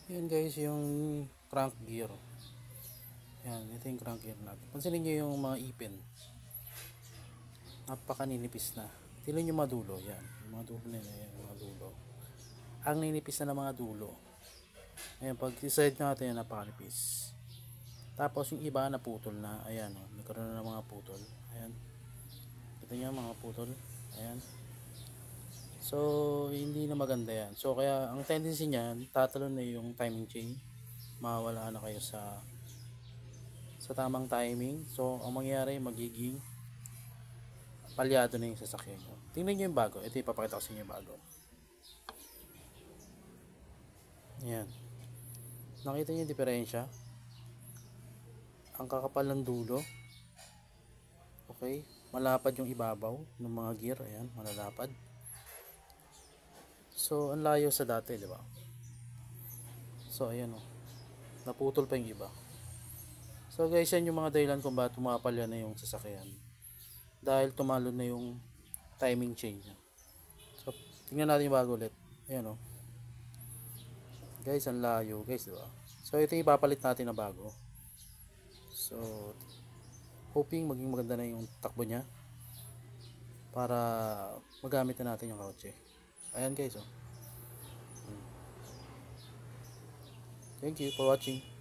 Yan guys, yung crank gear. Yan, ito yung crank gear natin. Pansinin nyo yung mga ipin. Napakaninipis na. Tignan nyo mga dulo. Yan, yung mga dulo na yan, yung mga dulo. Ang ninipis na ng mga dulo. Ayan, pag side natin, napakanipis. Tapos yung iba naputol na. Ayan, oh, nagkaroon na ng mga putol. Ayan. Kita nyo mga putol. Ayan. So, hindi na maganda yan. So, kaya ang tendency niyan, tatalon na yung timing chain. Mawawala na kayo sa tamang timing. So, ang mangyayari, magiging palyado na yung sasakyan nyo. Tingnan nyo yung bago. Ito, ipapakita ko sa inyo yung bago. Ayan. Nakita nyo yung diferensya? Ang kakapal ng dulo. Okay. Malapad yung ibabaw ng mga gear. Ayan, malalapad. So, ang layo sa dati, di ba? So, ayan o. Naputol pa yung iba. So, guys, yan yung mga dahilan kung bakit tumapalya na yung sasakyan. Dahil tumalon na yung timing chain niya. So, tingnan natin yung bago ulit. Ayan o. Guys, ang layo. Guys, di ba? So, ito yung ipapalit natin na bago. So, hoping maging maganda na yung takbo niya. Para magamit na natin yung kotse. Ayan guys, oh. Thank you for watching.